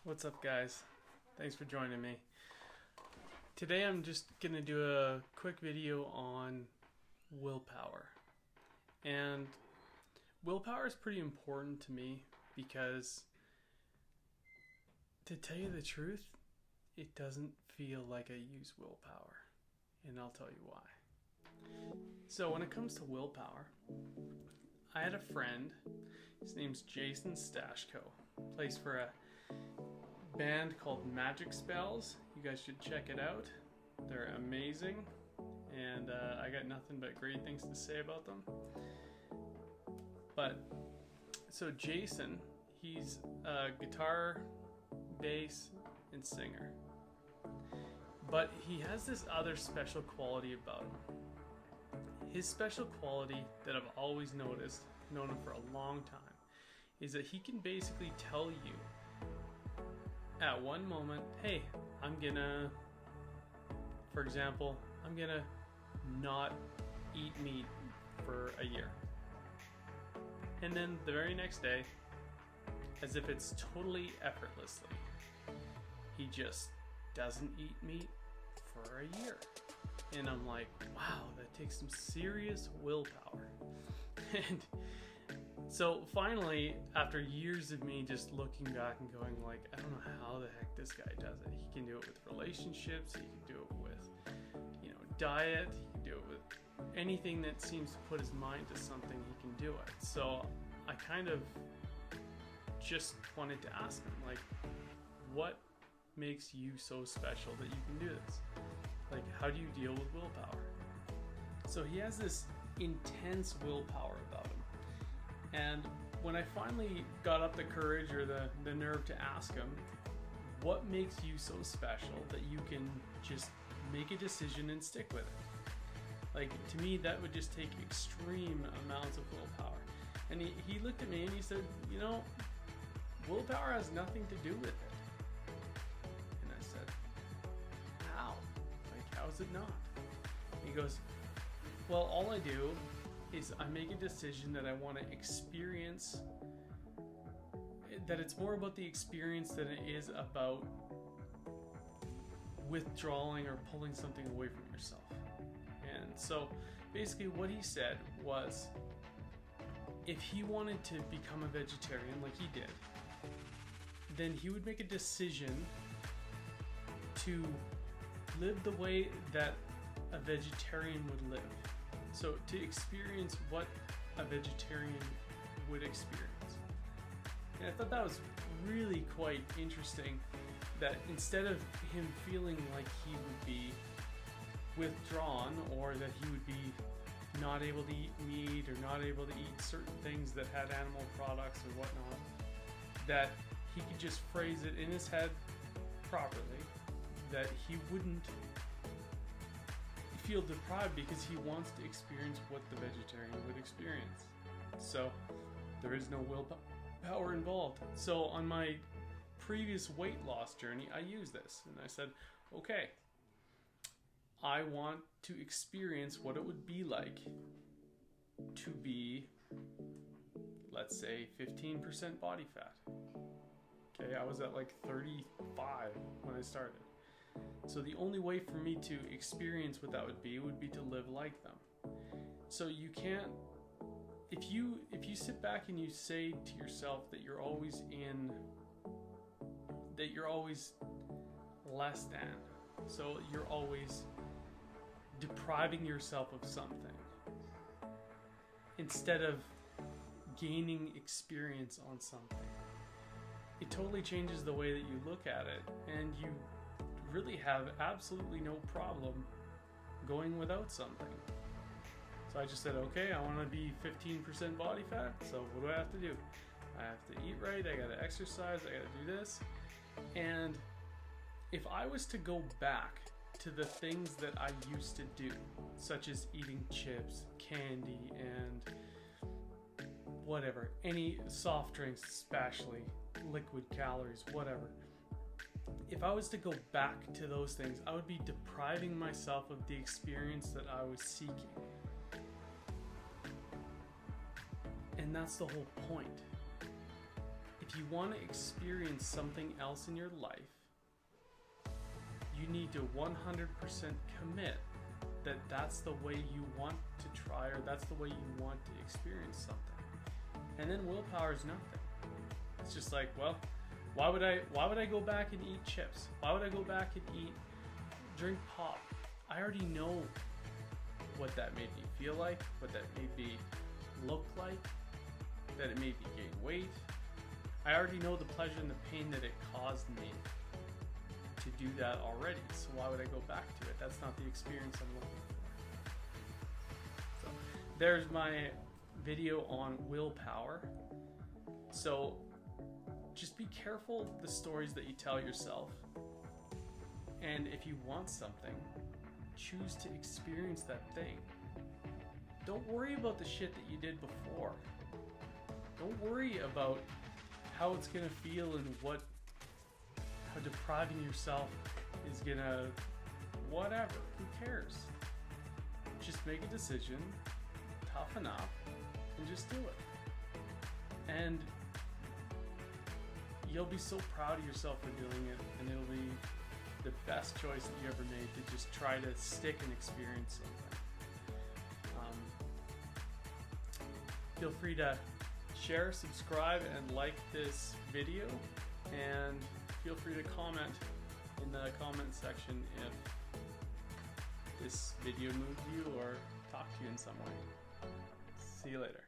What's up, guys? Thanks for joining me. Today I'm just going to do a quick video on willpower. And willpower is pretty important to me because, to tell you the truth, it doesn't feel like I use willpower. And I'll tell you why. So when it comes to willpower, I had a friend, his name's Jason Stashko, plays for a band called Magic Spells. You guys should check it out. They're amazing, and I got nothing but great things to say about them. But so Jason, he's a guitar, bass, and singer, but he has this other special quality about him. His special quality that I've always noticed, known him for a long time, is that he can basically tell you at one moment, hey, for example, I'm gonna not eat meat for a year. And then the very next day, as if it's totally effortlessly, he just doesn't eat meat for a year. And I'm like, wow, that takes some serious willpower. And so finally, after years of me just looking back and going like, I don't know how the heck this guy does it. He can do it with relationships, he can do it with, diet, he can do it with anything that seems to put his mind to something, he can do it. So I kind of just wanted to ask him, like, what makes you so special that you can do this? Like, how do you deal with willpower? So he has this intense willpower about him. And when I finally got up the courage or the nerve to ask him, what makes you so special that you can just make a decision and stick with it? Like, to me, that would just take extreme amounts of willpower. And he looked at me and he said, willpower has nothing to do with it. And I said, how? Like, how is it not? He goes, well, all I do is I make a decision that I want to experience, that it's more about the experience than it is about withdrawing or pulling something away from yourself. And so basically what he said was, if he wanted to become a vegetarian like he did, then he would make a decision to live the way that a vegetarian would live. So to experience what a vegetarian would experience. And I thought that was really quite interesting, that instead of him feeling like he would be withdrawn or that he would be not able to eat meat or not able to eat certain things that had animal products or whatnot, that he could just phrase it in his head properly, that he wouldn't feel deprived because he wants to experience what the vegetarian would experience. So there is no willpower involved. So on my previous weight loss journey, I used this and I said, okay, I want to experience what it would be like to be, let's say, 15% body fat. Okay, I was at like 35 when I started. So the only way for me to experience what that would be to live like them. So you can't, if you sit back and you say to yourself that you're always less than, so you're always depriving yourself of something instead of gaining experience on something, it totally changes the way that you look at it, and you really have absolutely no problem going without something. So I just said, okay, I want to be 15% body fat, so what do I have to do? I have to eat right, I gotta exercise, I gotta do this. And if I was to go back to the things that I used to do, such as eating chips, candy, and whatever, any soft drinks, especially liquid calories, whatever, if I was to go back to those things, I would be depriving myself of the experience that I was seeking. And that's the whole point. if you want to experience something else in your life, you need to 100% commit that that's the way you want to try, or that's the way you want to experience something. And then willpower is nothing. It's just like, well, why would I go back and eat chips? Why would I go back and drink pop? I already know what that made me feel like, what that made me look like, that it made me gain weight. I already know the pleasure and the pain that it caused me to do that already. So why would I go back to it? That's not the experience I'm looking for. So there's my video on willpower. So just be careful the stories that you tell yourself. And if you want something, choose to experience that thing. Don't worry about the shit that you did before. Don't worry about how it's gonna feel and how depriving yourself is gonna, whatever, who cares? Just make a decision, toughen up, and just do it. And you'll be so proud of yourself for doing it, and it'll be the best choice that you ever made to just try to stick and experience something. Feel free to share, subscribe, and like this video, and feel free to comment in the comment section if this video moved you or talked to you in some way. See you later.